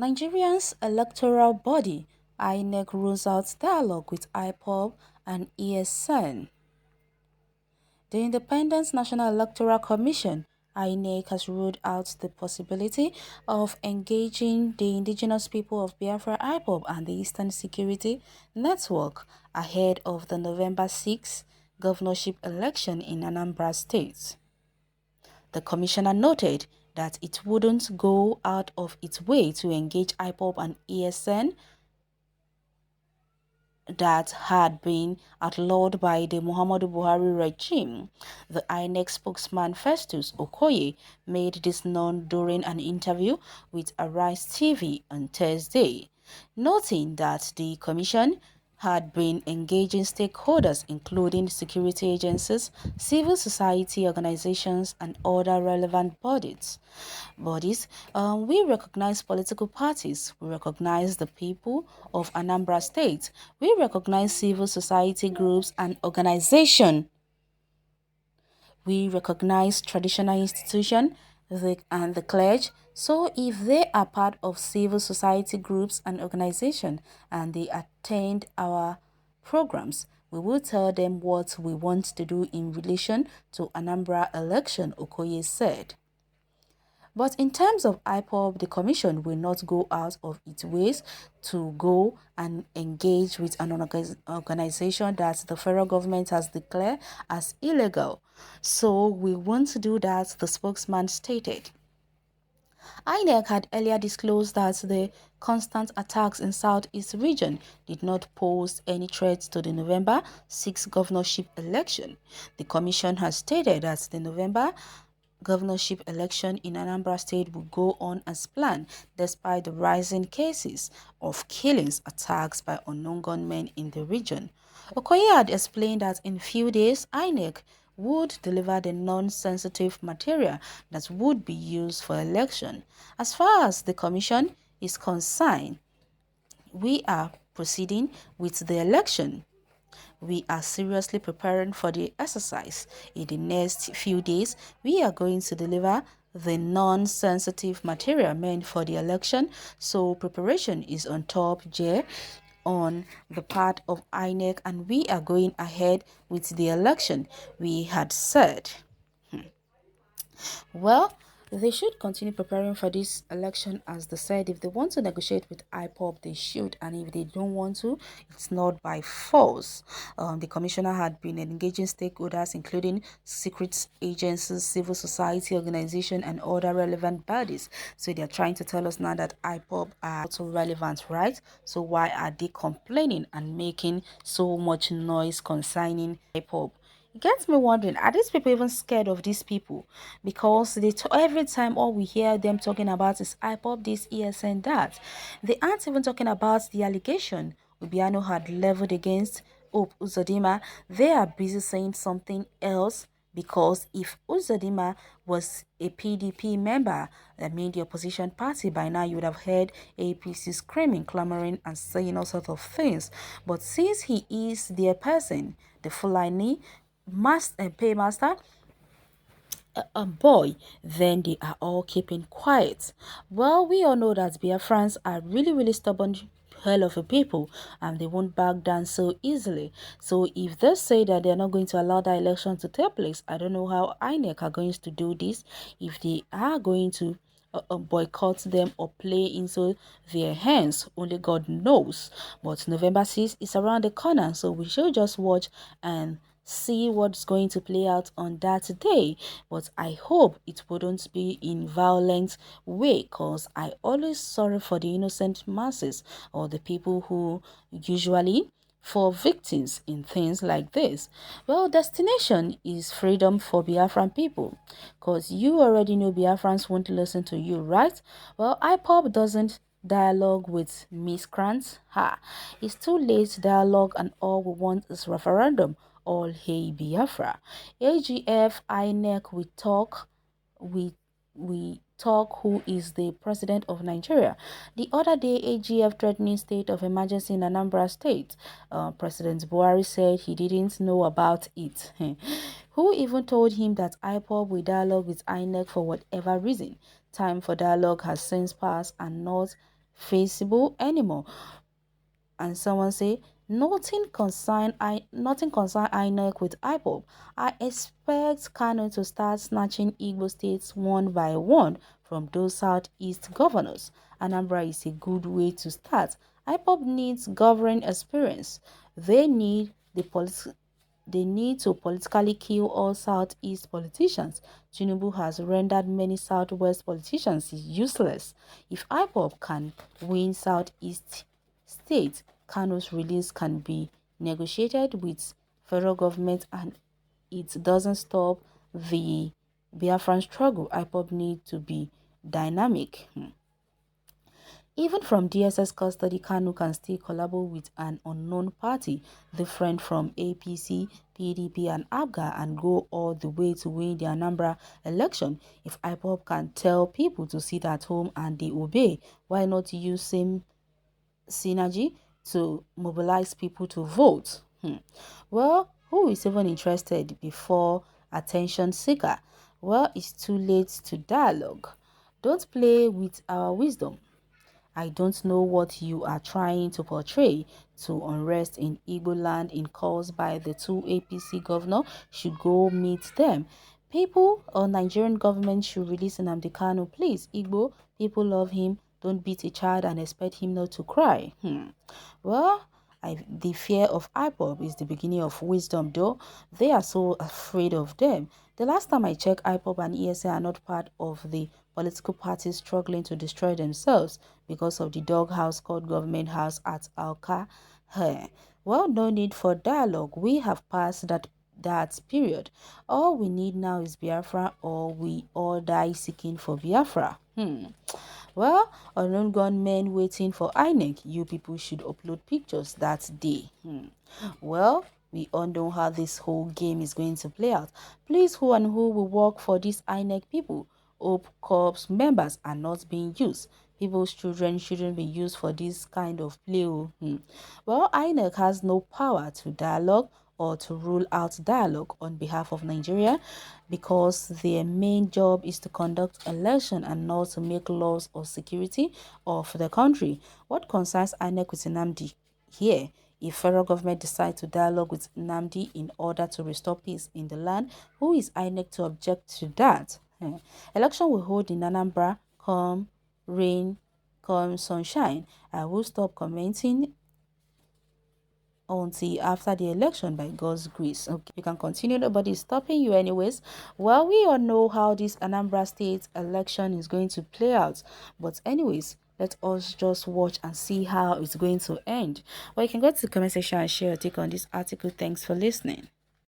Nigeria's electoral body Inec rules out dialogue with Ipob and ESN. The Independent National Electoral Commission (INEC) has ruled out the possibility of engaging the indigenous people of Biafra Ipob and the Eastern Security Network ahead of the November 6 governorship election in Anambra State. The commissioner noted that it wouldn't go out of its way to engage Ipob and ESN that had been outlawed by the Muhammadu Buhari regime. The INEC spokesman Festus Okoye made this known during an interview with Arise TV on Thursday, noting that the commission had been engaging stakeholders including security agencies, civil society organizations and other relevant bodies. We recognize political parties, we recognize the people of Anambra State, we recognize civil society groups and organizations, we recognize traditional institutions and the clergy. So if they are part of civil society groups and organizations and they attend our programs, we will tell them what we want to do in relation to Anambra election, Okoye said. But in terms of Ipob, the commission will not go out of its ways to go and engage with an organization that the federal government has declared as illegal. So we won't do that, the spokesman stated. INEC had earlier disclosed that the constant attacks in Southeast region did not pose any threat to the November 6 governorship election. The commission has stated that the November governorship election in Anambra State will go on as planned despite the rising cases of killings attacks by unknown gunmen in the region. Okoye had explained that in few days INEC would deliver the non-sensitive material that would be used for election. As far as the commission is concerned, we are proceeding with the election. We are seriously preparing for the exercise. In the next few days, we are going to deliver the non-sensitive material meant for the election, so preparation is on top gear on the part of INEC and we are going ahead with the election, we had said. Well, they should continue preparing for this election as they said. If they want to negotiate with Ipob, they should, and if they don't want to, it's not by force. The commissioner had been engaging stakeholders including secret agencies, civil society organization and other relevant bodies. So they're trying to tell us now that Ipob are also relevant, right? So why are they complaining and making so much noise concerning Ipob? It gets me wondering, are these people even scared of these people? Because every time all we hear them talking about is Ipob this, ESN that. They aren't even talking about the allegation Obiano had leveled against Hope Uzodinma. They are busy saying something else, because if Uzodinma was a PDP member, that means the opposition party, by now you would have heard APC screaming, clamoring and saying all sorts of things. But since he is their person, the Fulani paymaster, a boy, then they are all keeping quiet. Well, we all know that Biafrans are really stubborn hell of a people and they won't back down so easily. So if they say that they're not going to allow that election to take place, I don't know how INEC are going to do this. If they are going to boycott them or play into their hands, only God knows. But November 6th is around the corner, so we should just watch and see what's going to play out on that day. But I hope it wouldn't be in violent way, because I always sorry for the innocent masses or the people who usually for victims in things like this. Well, destination is freedom for Biafran people, because you already know Biafrans won't listen to you, right? Well, Ipob doesn't dialogue with miscreants. It's too late to dialogue and all we want is referendum. All hey Biafra. AGF, INEC, we talk who is the president of Nigeria. The other day, AGF threatening state of emergency in Anambra State. President Buhari said he didn't know about it. Who even told him that IPOB will dialogue with INEC for whatever reason? Time for dialogue has since passed and not feasible anymore. And someone say nothing concern Inec with Ipob. I expect Kano to start snatching Igbo states one by one from those southeast governors. Anambra is a good way to start. Ipob needs governing experience. They need the they need to politically kill all Southeast politicians. Tinubu has rendered many Southwest politicians useless. If IPOB can win Southeast states, Kano's release can be negotiated with federal government and it doesn't stop the Biafran struggle. IPOB need to be dynamic. Even from DSS custody, Kanu can still collaborate with an unknown party different from APC, PDP and ABGA and go all the way to win the Anambra election. If IPOP can tell people to sit at home and they obey, why not use same synergy to mobilize people to vote? Well, who is even interested before attention seeker? Well, it's too late to dialogue. Don't play with our wisdom. I don't know what you are trying to portray to unrest in Igbo land in calls by the two APC governor should go meet them. People or Nigerian government should release Nnamdi Kanu. Please, Igbo, people love him. Don't beat a child and expect him not to cry. Well, the fear of Ipob is the beginning of wisdom, though. They are so afraid of them. The last time I checked, Ipob and ESA are not part of the political parties struggling to destroy themselves because of the doghouse called Government House at Alka. Well, no need for dialogue. We have passed that period. All we need now is Biafra or we all die seeking for Biafra. Well, unknown gunmen waiting for Inec. You people should upload pictures that day. Well, we all know how this whole game is going to play out. Please, who and who will work for these Inec people? Hope Corps members are not being used. People's children shouldn't be used for this kind of play. Well, Inec has no power to dialogue or to rule out dialogue on behalf of Nigeria because their main job is to conduct election and not to make laws or security of the country. What concerns INEC with Nnamdi here? If federal government decides to dialogue with Nnamdi in order to restore peace in the land, who is INEC to object to that? Election will hold in Anambra, come rain, come sunshine. I will stop commenting until after the election by God's grace. Okay, you can continue, nobody is stopping you anyways. Well, we all know how this Anambra State election is going to play out, but anyways, let us just watch and see how it's going to end. Well, you can go to the comment section and share your take on this article. Thanks for listening.